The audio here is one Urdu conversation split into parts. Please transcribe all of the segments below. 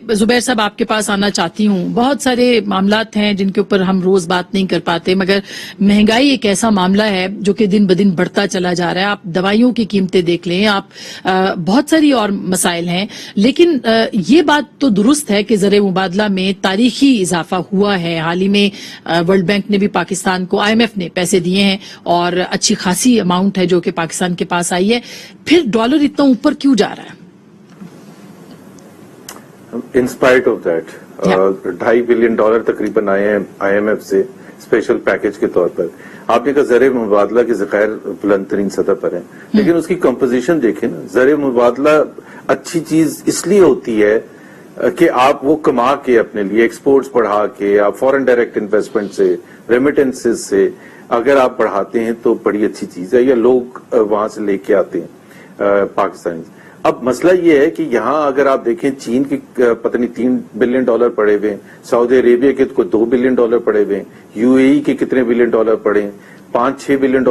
زبیر صاحب آپ کے پاس آنا چاہتی ہوں. بہت سارے معاملات ہیں جن کے اوپر ہم روز بات نہیں کر پاتے، مگر مہنگائی ایک ایسا معاملہ ہے جو کہ دن بدن بڑھتا چلا جا رہا ہے. آپ دوائیوں کی قیمتیں دیکھ لیں، آپ بہت ساری اور مسائل ہیں، لیکن یہ بات تو درست ہے کہ زر مبادلہ میں تاریخی اضافہ ہوا ہے. حال ہی میں ورلڈ بینک نے بھی پاکستان کو، IMF نے پیسے دیے ہیں اور اچھی خاصی اماؤنٹ ہے جو کہ پاکستان کے پاس آئی ہے. پھر ڈالر اتنا اوپر کیوں جا رہا ہے؟ In spite of that $2.5 billion تقریباً آئے ہیں IMF سے اسپیشل پیکج کے طور پر. آپ نے کہا زر مبادلہ کے ذخائر بلند ترین سطح پر ہیں، لیکن اس کی کمپوزیشن دیکھیں نا. زر مبادلہ اچھی چیز اس لیے ہوتی ہے کہ آپ وہ کما کے اپنے لیے ایکسپورٹس بڑھا کے، آپ فورن ڈائریکٹ انویسٹمنٹ سے، ریمیٹنسز سے اگر آپ بڑھاتے ہیں تو بڑی اچھی چیز ہے، یا لوگ وہاں سے لے کے آتے ہیں پاکستانی. اب مسئلہ یہ ہے کہ یہاں اگر آپ دیکھیں چین کے پتہ نہیں $3 بلین پڑے ہوئے ہیں، سعودی عربیہ کے کوئی $2 بلین پڑے ہوئے ہیں، UAE کے کتنے بلین پڑے ہیں، $5-6 بلین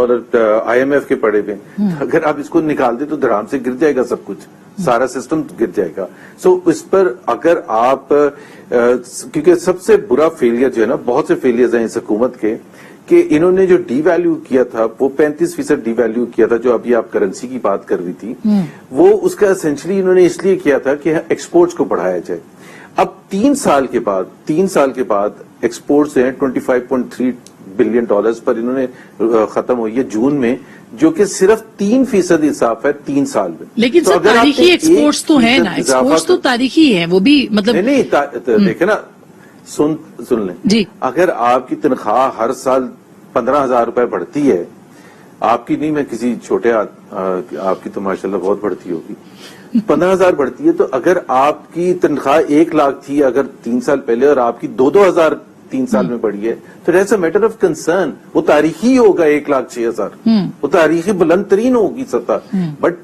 IMF کے پڑے ہوئے ہیں. اگر آپ اس کو نکال دیں تو دھڑام سے گر جائے گا سب کچھ، سارا سسٹم گر جائے گا. سو اس پر اگر آپ کیونکہ سب سے برا فیلئر جو ہے نا، بہت سے فیلئرز ہیں اس حکومت کے، کہ انہوں نے جو ڈی ویلیو کیا تھا وہ 35% ڈی ویلیو کیا تھا، جو ابھی آپ کرنسی کی بات کر رہی تھی، وہ اس کا اسینشلی انہوں نے اس لیے کیا تھا کہ ایکسپورٹس کو بڑھایا جائے. اب 3 سال کے بعد ایکسپورٹس ہیں $25.3 بلین پر انہوں نے ختم ہوئی ہے جون میں، جو کہ صرف 3% اضافہ ہے 3 سال میں. لیکن سر تاریخی ایکسپورٹس تو ہیں نا، ایکسپورٹس تو تاریخی ہیں، وہ بھی مطلب نہیں دیکھیں نا، سن لیں جی. اگر آپ کی تنخواہ ہر سال $15,000 بڑھتی ہے، آپ کی نہیں، میں کسی چھوٹے آپ کی تو ماشاءاللہ بہت بڑھتی ہوگی، 15,000 بڑھتی ہے، تو اگر آپ کی تنخواہ 1 لاکھ تھی اگر 3 سال پہلے اور آپ کی 2,000 3 سال میں بڑھی ہے، تو that's a matter of concern. وہ تاریخی ہوگا 1,06,000، وہ تاریخی بلند ترین ہوگی سطح. بٹ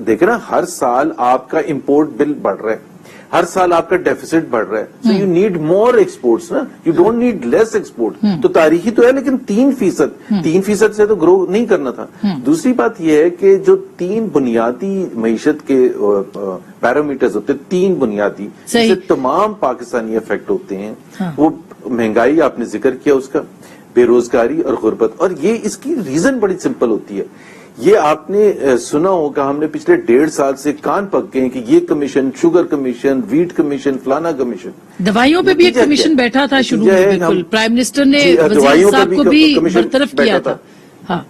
دیکھیں نا، ہر سال آپ کا امپورٹ بل بڑھ رہا ہے، ہر سال آپ کا ڈیفیسٹ بڑھ رہا ہے. So you need more exports نا، you don't need less export. تو تاریخی تو ہے لیکن 3% سے تو گرو نہیں کرنا تھا. دوسری بات یہ ہے کہ جو 3 بنیادی معیشت کے پیرامیٹرز ہوتے ہیں، 3 بنیادی جس سے تمام پاکستانی افیکٹ ہوتے ہیں، وہ مہنگائی آپ نے ذکر کیا اس کا، بے روزگاری اور غربت. اور یہ اس کی ریزن بڑی سمپل ہوتی ہے. یہ آپ نے سنا ہوگا، ہم نے پچھلے 1.5 سال سے کان پک گئے ہیں کہ یہ commission, sugar commission, wheat commission, فلانا کمیشن. دوائیوں پہ بھی ایک کمیشن بیٹھا تھا شروع میں، بالکل پرائم منسٹر نے وزیر صاحب کو بھی برطرف کیا تھا. ہاں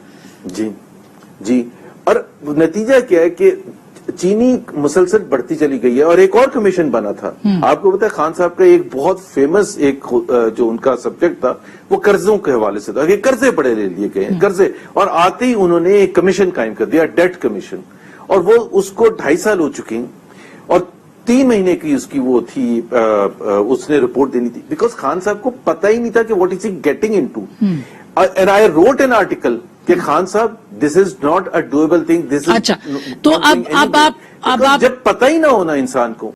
جی. اور نتیجہ کیا ہے کہ چینی مسلسل بڑھتی چلی گئی ہے. اور ایک اور کمیشن بنا تھا، آپ کو پتا ہے خان صاحب کا ایک بہت فیمس ایک جو ان کا سبجیکٹ تھا وہ قرضوں کے حوالے سے تھا، کہ قرضے بڑے لے لیے گئے ہیں، قرضے. اور آتے ہی انہوں نے ایک کمیشن قائم کر دیا، ڈیٹ کمیشن. اور وہ اس کو 2.5 سال ہو چکے ہیں، اور 3 مہینے کی اس کی وہ تھی، اس نے رپورٹ دینی تھی. بیکاز خان صاحب کو پتا ہی نہیں تھا کہ what is he getting into. And I wrote an article کہ خان صاحب this is not a doable thing, this is. اچھا، تو اب جب پتہ ہی نہ ہونا انسان کو